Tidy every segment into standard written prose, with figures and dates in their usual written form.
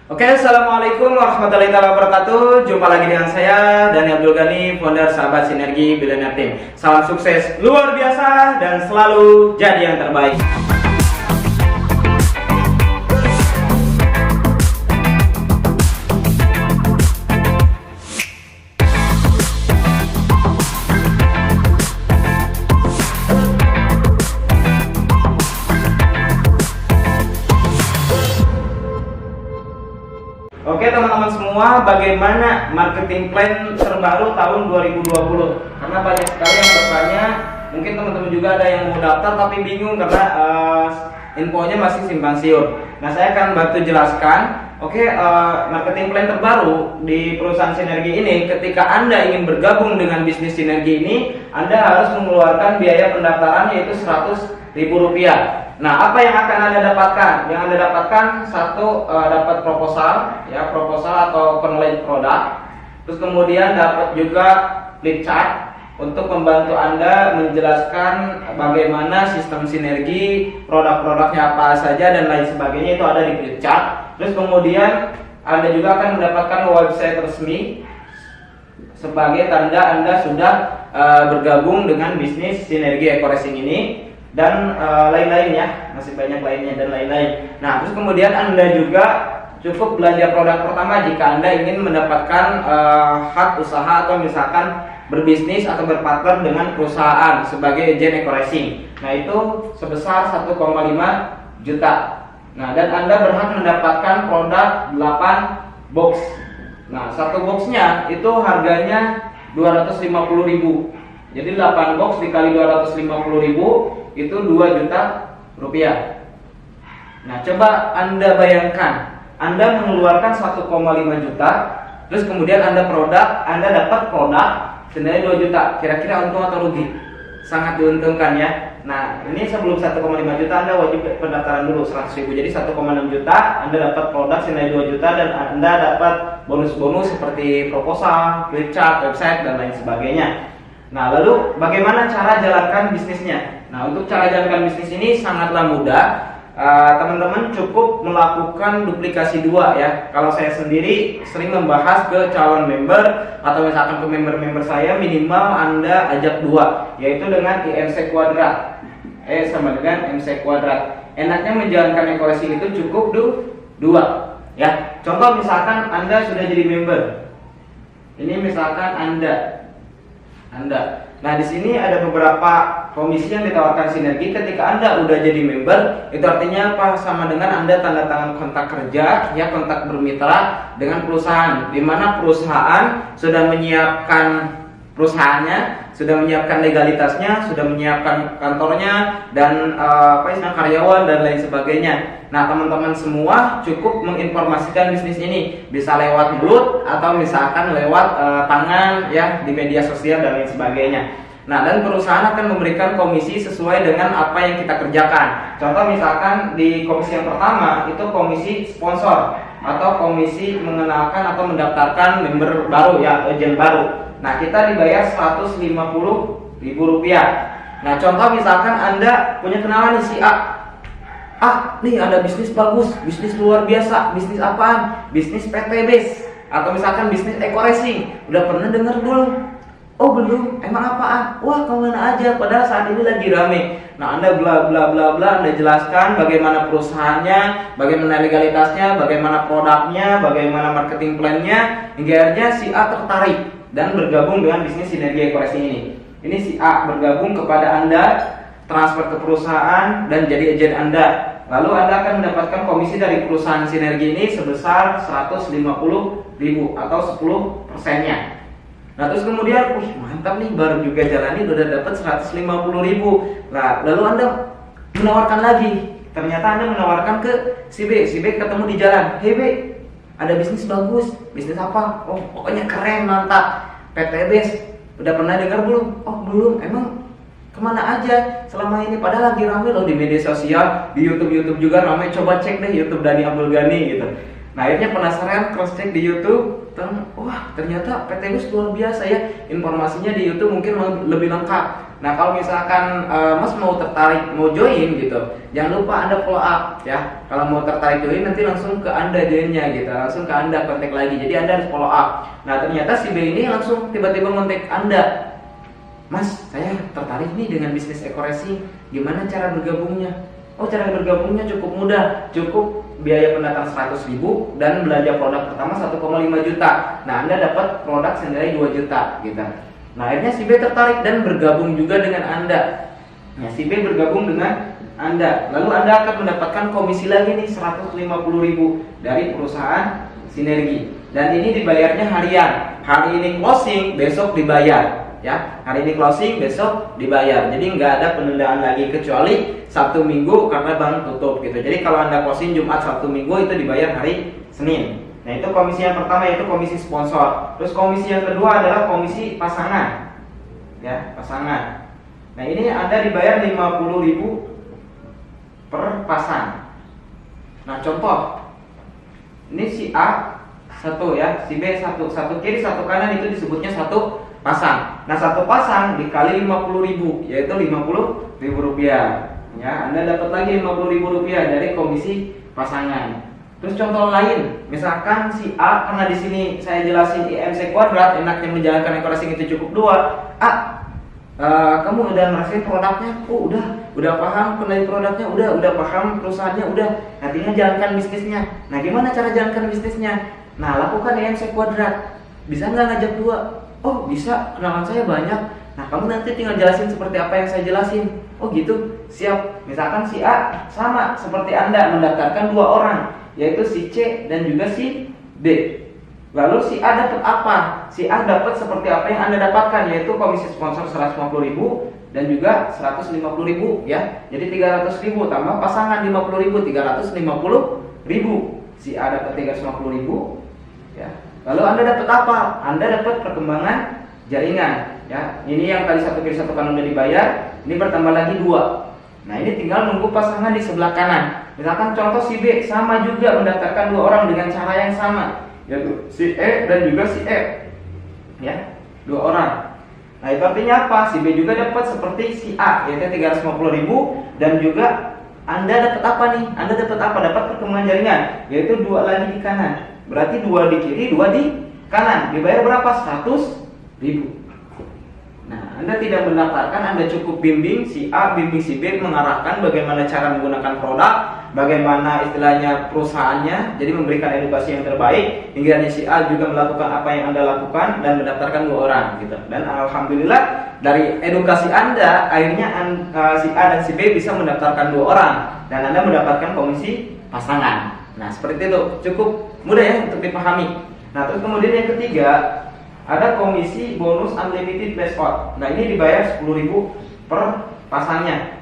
Oke, assalamualaikum warahmatullahi wabarakatuh. Jumpa lagi dengan saya Dani Abdul Ghani, founder Sahabat Sinergi Billionaire Team. Salam sukses luar biasa dan selalu jadi yang terbaik. Oke teman-teman semua, bagaimana marketing plan terbaru tahun 2020? Karena banyak sekali yang bertanya, mungkin teman-teman juga ada yang mau daftar tapi bingung karena infonya masih simpang siur. Nah, saya akan bantu jelaskan. Oke, marketing plan terbaru di perusahaan Sinergi ini, ketika Anda ingin bergabung dengan bisnis Sinergi ini, Anda harus mengeluarkan biaya pendaftaran yaitu Rp100.000. Nah, apa yang akan Anda dapatkan? Yang Anda dapatkan satu, dapat proposal, ya, proposal atau penilaian produk. Terus kemudian dapat juga flip chart untuk membantu Anda menjelaskan bagaimana sistem Sinergi, produk-produknya apa saja dan lain sebagainya, itu ada di flip chart. Terus kemudian Anda juga akan mendapatkan website resmi sebagai tanda Anda sudah bergabung dengan bisnis Sinergi Eco Racing ini. Dan lain-lain ya, masih banyak lainnya dan lain-lain. Nah, terus kemudian Anda juga cukup belanja produk pertama jika Anda ingin mendapatkan hak usaha atau misalkan berbisnis atau berpartner dengan perusahaan sebagai agen Eco Racing. Nah, itu sebesar 1,5 juta. Nah, dan Anda berhak mendapatkan produk 8 box. Nah, satu boxnya itu harganya 250.000. Jadi 8 box dikali 250.000 itu 2 juta rupiah. Nah, coba Anda bayangkan, Anda mengeluarkan 1,5 juta, terus kemudian Anda dapat produk senilai 2 juta. Kira-kira untung atau rugi? Sangat diuntungkan ya. Nah, ini sebelum 1,5 juta Anda wajib pendaftaran dulu 100.000. Jadi 1,6 juta Anda dapat produk senilai 2 juta dan Anda dapat bonus-bonus seperti proposal, flip chart, website dan lain sebagainya. Nah, lalu bagaimana cara jalankan bisnisnya? Nah, untuk cara jalankan bisnis ini sangatlah mudah. Teman-teman cukup melakukan duplikasi 2 ya. Kalau saya sendiri sering membahas ke calon member atau misalkan ke member-member saya, minimal Anda ajak 2, yaitu dengan IMC kuadrat. Sama dengan MC kuadrat. Enaknya menjalankan Eco Racing itu cukup 2 ya. Contoh misalkan Anda sudah jadi member. Ini misalkan Anda. Nah, di sini ada beberapa komisi yang ditawarkan Sinergi ketika Anda udah jadi member. Itu artinya apa? Sama dengan Anda tanda tangan kontrak kerja, ya, kontrak bermitra dengan perusahaan, di mana perusahaan sudah menyiapkan perusahaannya, sudah menyiapkan legalitasnya, sudah menyiapkan kantornya dan karyawan dan lain sebagainya. Nah, teman-teman semua cukup menginformasikan bisnis ini, bisa lewat mulut atau misalkan lewat tangan ya di media sosial dan lain sebagainya. Nah, dan perusahaan akan memberikan komisi sesuai dengan apa yang kita kerjakan. Contoh misalkan di komisi yang pertama itu komisi sponsor atau komisi mengenalkan atau mendaftarkan member baru ya, agen baru. Nah, kita dibayar Rp150.000. Nah, contoh misalkan Anda punya kenalan nih si A. Nih ada bisnis bagus, bisnis luar biasa. Bisnis apaan? Bisnis PTBs atau misalkan bisnis Eco Racing. Udah pernah dengar belum? Oh, belum. Emang apaan? Wah, kemana aja? Padahal saat ini lagi rame. Nah, Anda bla bla bla bla, Anda jelaskan bagaimana perusahaannya, bagaimana legalitasnya, bagaimana produknya, bagaimana marketing plan-nya, hingga akhirnya si A tertarik dan bergabung dengan bisnis Sinergi Eco Racing ini. Ini si A bergabung kepada Anda, transfer ke perusahaan dan jadi agen Anda. Lalu Anda akan mendapatkan komisi dari perusahaan Sinergi ini sebesar Rp150.000 atau 10%-nya. Nah, terus kemudian, mantap nih, baru juga jalani udah dapat Rp150.000. Nah, lalu Anda menawarkan lagi. Ternyata Anda menawarkan ke si B. Si B ketemu di jalan. Hey B, ada bisnis bagus. Bisnis apa? Oh, pokoknya keren, mantap. PTBs. Udah pernah dengar belum? Oh, belum. Emang kemana aja selama ini? Padahal lagi ramai loh di media sosial, di YouTube juga ramai. Coba cek deh YouTube Dani Abdul Ghani gitu. Nah akhirnya penasaran, cross check di YouTube, wah ternyata PT Gus luar biasa ya, informasinya di YouTube mungkin lebih lengkap. Nah kalau misalkan Mas mau tertarik mau join gitu, jangan lupa Anda follow up ya. Kalau mau tertarik join nanti langsung ke Anda joinnya gitu, langsung ke Anda kontak lagi. Jadi Anda harus follow up. Nah ternyata si B ini langsung tiba-tiba kontak Anda, Mas saya tertarik nih dengan bisnis eco-racing, gimana cara bergabungnya? Oh cara bergabungnya cukup mudah, cukup biaya pendaftaran 100.000 dan belanja produk pertama 1,5 juta. Nah Anda dapat produk senilai 2 juta gitu. Nah akhirnya si B tertarik dan bergabung juga dengan Anda. Nah si B bergabung dengan Anda, lalu Anda akan mendapatkan komisi lagi nih 150.000 dari perusahaan Sinergi. Dan ini dibayarnya harian. Hari ini closing, besok dibayar. Ya, hari ini closing, besok dibayar. Jadi nggak ada penundaan lagi kecuali Sabtu Minggu karena bank tutup gitu. Jadi kalau Anda closing Jumat, Sabtu, Minggu itu dibayar hari Senin. Nah itu komisi yang pertama, yaitu komisi sponsor. Terus komisi yang kedua adalah komisi pasangan. Ya, pasangan. Nah ini Anda dibayar 50.000 per pasang. Nah contoh, ini si A satu ya, si B satu, satu kiri satu kanan itu disebutnya satu pasang. Nah satu pasang dikali 50.000 yaitu 50.000 rupiah. Ya, Anda dapat lagi 50.000 rupiah dari komisi pasangan. Terus contoh lain, misalkan si A, karena di sini saya jelasin IMC kuadrat, enaknya menjalankan eco-racing itu cukup 2. A, kamu udah ngerasain produknya? Oh udah paham kenali produknya, udah paham perusahaannya, udah. Nah tinggal jalankan bisnisnya. Nah gimana cara jalankan bisnisnya? Nah lakukan IMC kuadrat. Bisa nggak ngajak 2? Oh bisa, kenalan saya banyak. Nah kamu nanti tinggal jelasin seperti apa yang saya jelasin. Oh gitu, siap. Misalkan si A sama seperti Anda mendaftarkan 2 orang, yaitu si C dan juga si D. Lalu si A dapat apa? Si A dapat seperti apa yang Anda dapatkan, yaitu komisi sponsor 150.000 dan juga 150.000 ya. Jadi 300.000 tambah pasangan 50.000, 350.000. Si A dapat 350.000 ya. Lalu Anda dapat apa? Anda dapat perkembangan jaringan ya. Ini yang tadi satu kiri satu kanan udah dibayar, ini bertambah lagi 2. Nah ini tinggal nunggu pasangan di sebelah kanan. Misalkan contoh si B sama juga mendaftarkan 2 orang dengan cara yang sama, yaitu si E dan juga si E ya, 2 orang. Nah itu artinya apa? Si B juga dapat seperti si A, yaitu 350.000 dan juga Anda dapat apa nih? Anda dapat apa? Dapat perkembangan jaringan, yaitu 2 lagi di kanan. Berarti 2 di kiri, 2 di kanan. Dibayar berapa? 100.000. Nah, Anda tidak mendaftarkan, Anda cukup bimbing si A, bimbing si B, mengarahkan bagaimana cara menggunakan produk, bagaimana istilahnya perusahaannya, jadi memberikan edukasi yang terbaik, hingga si A juga melakukan apa yang Anda lakukan dan mendaftarkan 2 orang gitu. Dan alhamdulillah dari edukasi Anda, akhirnya si A dan si B bisa mendaftarkan 2 orang dan Anda mendapatkan komisi pasangan. Nah, seperti itu, cukup mudah ya untuk dipahami. Nah, terus kemudian yang ketiga, ada komisi bonus unlimited payout. Nah ini dibayar 10.000 per pasangnya.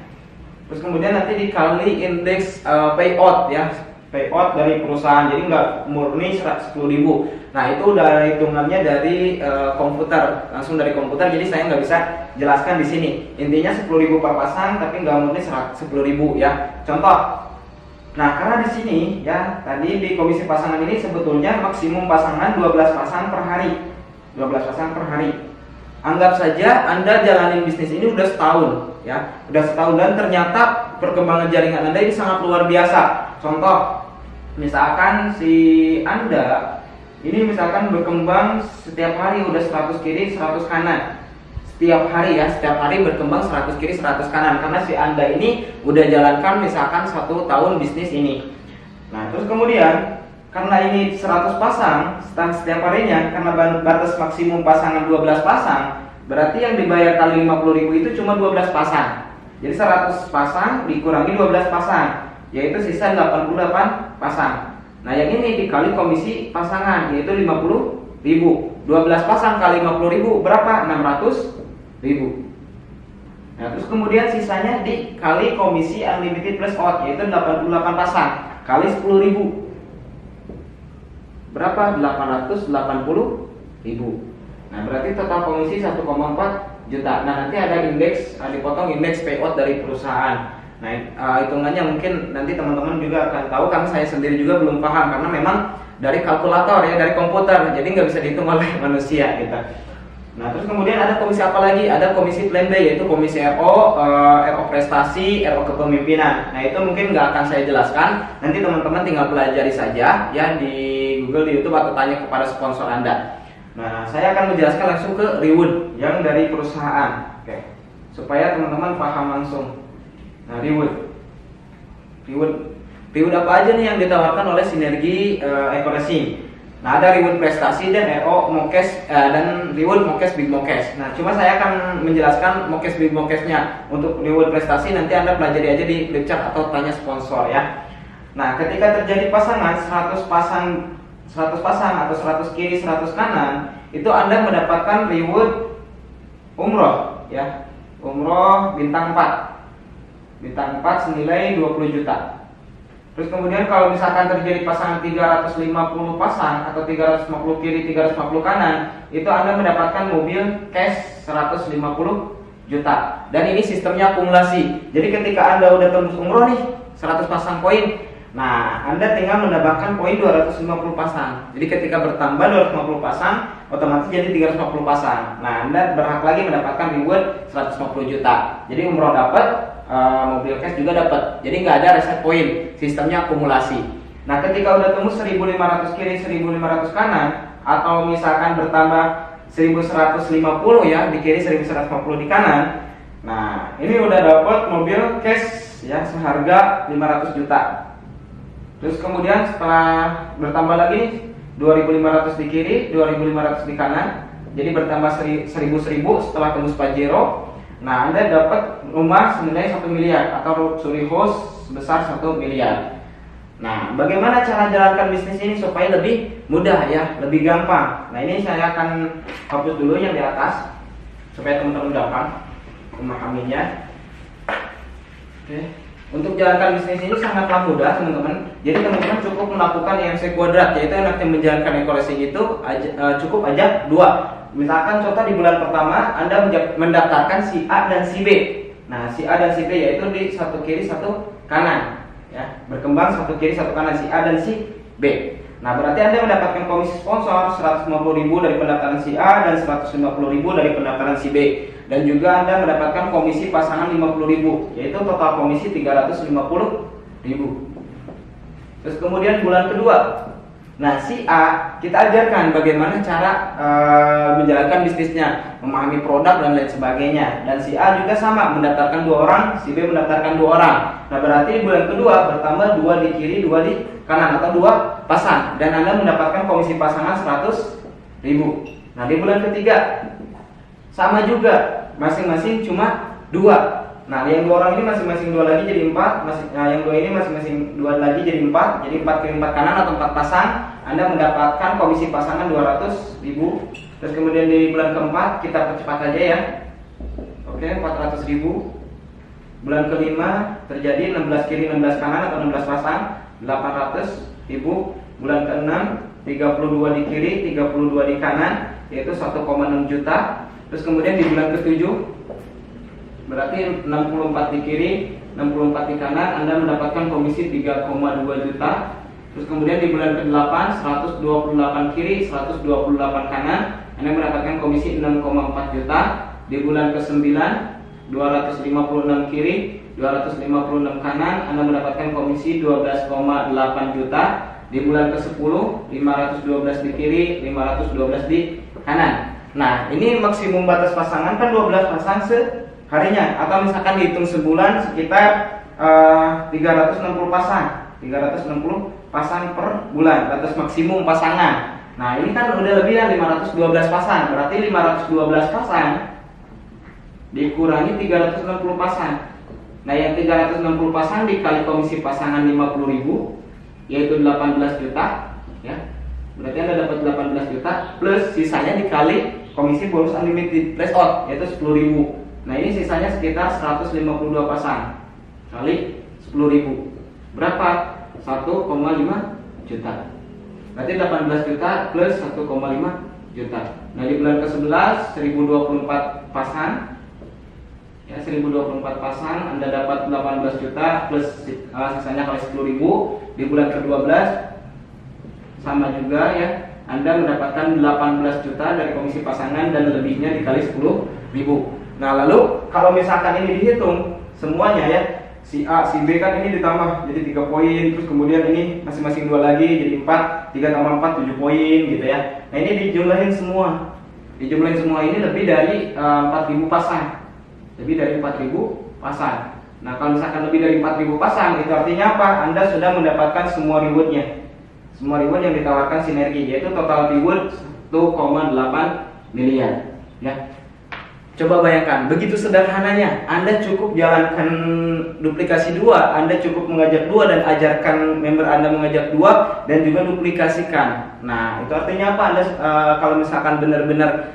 Terus kemudian nanti dikali indeks payout ya, payout dari perusahaan. Jadi nggak murni 10.000. Nah itu udah hitungannya dari komputer, langsung dari komputer. Jadi saya nggak bisa jelaskan di sini. Intinya 10.000 per pasang, tapi nggak murni 10.000 ya. Contoh. Nah karena di sini ya, tadi di komisi pasangan ini sebetulnya maksimum pasangan 12 pasang per hari. 12 pasang per hari. Anggap saja Anda jalanin bisnis ini udah setahun ya. Udah setahun dan ternyata perkembangan jaringan Anda ini sangat luar biasa. Contoh, misalkan si Anda ini misalkan berkembang setiap hari udah 100 kiri 100 kanan. Setiap hari ya, setiap hari berkembang 100 kiri 100 kanan. Karena si Anda ini udah jalankan misalkan 1 tahun bisnis ini. Nah terus kemudian karena ini 100 pasang setiap harinya, karena batas maksimum pasangan 12 pasang, berarti yang dibayar kali 50.000 itu cuma 12 pasang. Jadi 100 pasang dikurangi 12 pasang, yaitu sisa 88 pasang. Nah yang ini dikali komisi pasangan, yaitu 50.000. 12 pasang kali 50.000 berapa? 600.000. Nah terus kemudian sisanya dikali komisi unlimited plus out, yaitu 88 pasang kali 10.000. Berapa? 880.000. Nah berarti total komisi 1,4 juta. Nah nanti ada indeks, dipotong indeks payout dari perusahaan. Nah hitungannya mungkin nanti teman-teman juga akan tahu, karena saya sendiri juga belum paham, karena memang dari kalkulator ya, dari komputer, jadi nggak bisa dihitung oleh manusia gitu. Nah, terus kemudian ada komisi apa lagi? Ada komisi plan B, yaitu komisi RO, RO prestasi, RO kepemimpinan. Nah, itu mungkin nggak akan saya jelaskan. Nanti teman-teman tinggal pelajari saja ya di Google, di YouTube, atau tanya kepada sponsor Anda. Nah, saya akan menjelaskan langsung ke reward yang dari perusahaan, oke, supaya teman-teman paham langsung. Nah, reward apa aja nih yang ditawarkan oleh Sinergi Eco-Racing? Nah, ada reward prestasi dan RO Mokes dan reward Mokes Big Mokes. Nah, cuma saya akan menjelaskan Mokes Big Mokesnya. Untuk reward prestasi nanti Anda pelajari aja di flip chart atau tanya sponsor ya. Nah, ketika terjadi pasangan 100 pasang atau 100 kiri 100 kanan, itu Anda mendapatkan reward umroh ya. Umroh bintang 4. Bintang 4 senilai 20 juta. Terus kemudian kalau misalkan terjadi pasangan 350 pasang atau 350 kiri 350 kanan, itu Anda mendapatkan mobil cash 150 juta. Dan ini sistemnya akumulasi. Jadi ketika Anda udah tembus umroh nih 100 pasang poin, nah Anda tinggal mendapatkan poin 250 pasang. Jadi ketika bertambah 250 pasang, otomatis jadi 350 pasang. Nah, Anda berhak lagi mendapatkan reward 150 juta. Jadi umroh dapat, mobil cash juga dapat. Jadi nggak ada reset poin, sistemnya akumulasi. Nah, ketika udah tembus 1500 kiri 1500 kanan, atau misalkan bertambah 1150 ya di kiri 1150 di kanan, nah ini udah dapat mobil cash ya seharga 500 juta. Terus kemudian setelah bertambah lagi 2500 di kiri 2500 di kanan, jadi bertambah 1000 setelah tembus Pajero. Nah, Anda dapat rumah senilai 1 miliar atau luxury house sebesar 1 miliar. Nah, bagaimana cara jalankan bisnis ini supaya lebih mudah ya, lebih gampang. Nah, ini saya akan hapus dulu yang di atas supaya teman-teman gampang memahaminya. Oke. Untuk jalankan bisnis ini sangatlah mudah, teman-teman. Jadi teman-teman cukup melakukan IMC kuadrat, yaitu enaknya menjalankan Eco-Racing itu cukup aja 2. Misalkan contoh di bulan pertama Anda mendaftarkan si A dan si B. Nah, si A dan si B yaitu di satu kiri satu kanan ya, berkembang satu kiri satu kanan, si A dan si B. Nah, berarti Anda mendapatkan komisi sponsor 150.000 dari pendaftaran si A dan 150.000 dari pendaftaran si B. Dan juga Anda mendapatkan komisi pasangan 50.000, yaitu total komisi 350.000. Terus kemudian bulan kedua, nah si A kita ajarkan bagaimana cara menjalankan bisnisnya, memahami produk dan lain sebagainya. Dan si A juga sama, mendaftarkan 2 orang, si B mendaftarkan 2 orang. Nah, berarti di bulan kedua bertambah 2 di kiri 2 di kanan atau 2 pasang, dan Anda mendapatkan komisi pasangan 100.000. Nah, di bulan ketiga sama juga, masing-masing cuma 2. Nah, yang 2 orang ini masing-masing 2 lagi jadi 4. Yang 2 ini masing-masing 2 lagi jadi 4. Jadi 4 kiri 4 kanan atau 4 pasang, Anda mendapatkan komisi pasangan 200.000. Terus kemudian di bulan keempat kita percepat aja ya. Oke, 400.000. Bulan kelima terjadi 16 kiri 16 kanan atau 16 pasang, 800.000. Bulan ke-6 32 di kiri 32 di kanan, yaitu 1,6 juta. Terus kemudian di bulan ke-7 berarti 64 di kiri 64 di kanan, Anda mendapatkan komisi 3,2 juta. Terus kemudian di bulan ke-8 128 kiri 128 kanan, Anda mendapatkan komisi 6,4 juta. Di bulan ke-9 256 kiri 256 kanan, Anda mendapatkan komisi 12,8 juta. Di bulan ke-10 512 di kiri 512 di kanan. Nah, ini maksimum batas pasangan kan 12 pasang seharinya, atau misalkan dihitung sebulan sekitar 360 pasang. 360 pasang per bulan, batas maksimum pasangan. Nah, ini kan udah lebih ya 512 pasang. Berarti 512 pasang dikurangi 360 pasang. Nah, yang 360 pasang dikali komisi pasangan 50.000, yaitu 18 juta ya. Berarti Anda dapat 18 juta plus sisanya dikali komisi bonus unlimited flash out, yaitu 10.000. Nah, ini sisanya sekitar 152 pasang kali 10.000. Berapa? 1,5 juta. Berarti 18 juta plus 1,5 juta. Nah, di bulan ke-11 1024 pasang. Ya, 1024 pasang Anda dapat 18 juta plus sisanya kali 10.000. Di bulan ke-12 sama juga ya, Anda mendapatkan 18 juta dari komisi pasangan dan lebihnya dikali 10.000. Nah, lalu kalau misalkan ini dihitung semuanya ya, si A, si B kan ini ditambah jadi 3 poin, terus kemudian ini masing-masing 2 lagi jadi 4, 3 tambah 4 7 poin gitu ya. Nah, ini dijumlahin semua. Dijumlahin semua ini lebih dari 4.000 pasang. Lebih dari 4.000 pasang. Nah, kalau misalkan lebih dari 4.000 pasang, itu artinya apa? Anda sudah mendapatkan semua rewardnya. Semua reward yang ditawarkan sinergi, yaitu total reward 1,8 miliar. Ya, coba bayangkan, begitu sederhananya. Anda cukup jalankan duplikasi 2, Anda cukup mengajak 2 dan ajarkan member Anda mengajak 2 dan juga duplikasikan. Nah, itu artinya apa? Anda kalau misalkan benar-benar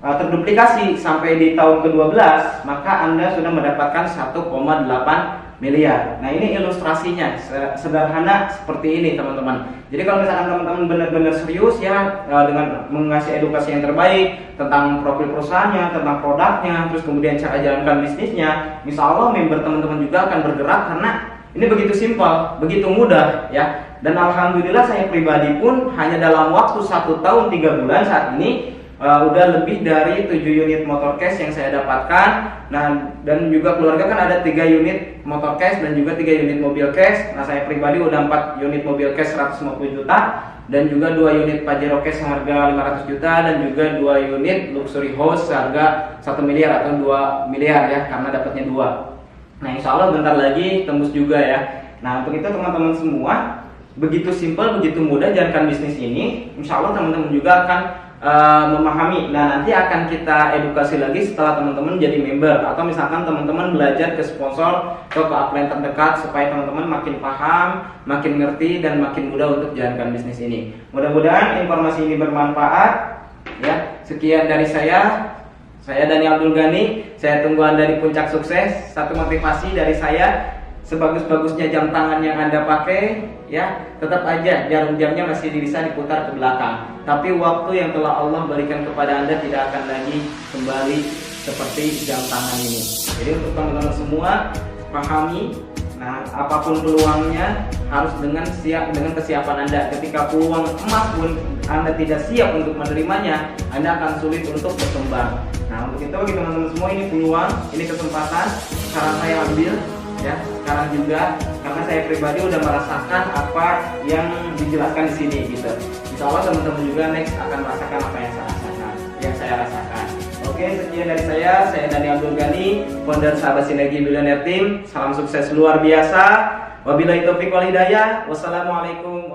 terduplikasi sampai di tahun ke-12, maka Anda sudah mendapatkan 1,8 miliar. Nah, ini ilustrasinya sederhana seperti ini teman-teman. Jadi kalau misalkan teman-teman benar-benar serius ya dengan mengasih edukasi yang terbaik tentang profil perusahaannya, tentang produknya, terus kemudian cara jalankan bisnisnya, insya Allah member teman-teman juga akan bergerak karena ini begitu simpel, begitu mudah ya. Dan alhamdulillah saya pribadi pun hanya dalam waktu 1 tahun 3 bulan saat ini udah lebih dari 7 unit motor cash yang saya dapatkan. Nah, dan juga keluarga kan ada 3 unit motor cash dan juga 3 unit mobil cash. Nah, saya pribadi udah 4 unit mobil cash 150 juta dan juga 2 unit Pajero cash harga 500 juta dan juga 2 unit luxury house harga 1 miliar atau 2 miliar ya, karena dapatnya 2. Nah, insya Allah bentar lagi tembus juga ya. Nah, untuk itu teman-teman semua, begitu simpel, begitu mudah jalankan bisnis ini. Insya Allah teman-teman juga akan memahami. Nah, nanti akan kita edukasi lagi setelah teman-teman jadi member, atau misalkan teman-teman belajar ke sponsor atau ke upline terdekat supaya teman-teman makin paham, makin ngerti dan makin mudah untuk jalankan bisnis ini. Mudah-mudahan informasi ini bermanfaat ya. Sekian dari saya Dani Abdul Ghani. Saya tunggu Anda di puncak sukses. Satu motivasi dari saya, sebagus-bagusnya jam tangan yang Anda pakai ya, tetap aja jarum jamnya masih bisa diputar ke belakang, tapi waktu yang telah Allah berikan kepada Anda tidak akan lagi kembali seperti jam tangan ini. Jadi untuk teman-teman semua, pahami, nah apapun peluangnya harus dengan kesiapan Anda. Ketika peluang emas pun Anda tidak siap untuk menerimanya, Anda akan sulit untuk berkembang. Nah, untuk itu bagi teman-teman semua, ini peluang, ini kesempatan, sekarang saya ambil ya, sekarang juga, karena saya pribadi udah merasakan apa yang dijelaskan di sini gitu. Insya Allah teman-teman juga next akan merasakan apa yang saya rasakan. Oke, sekian dari saya Dani Abdul Ghani, founder Sahabat Sinergi Billionaire Team. Salam sukses luar biasa. Wabillahi taufiq wal hidayah. Wassalamualaikum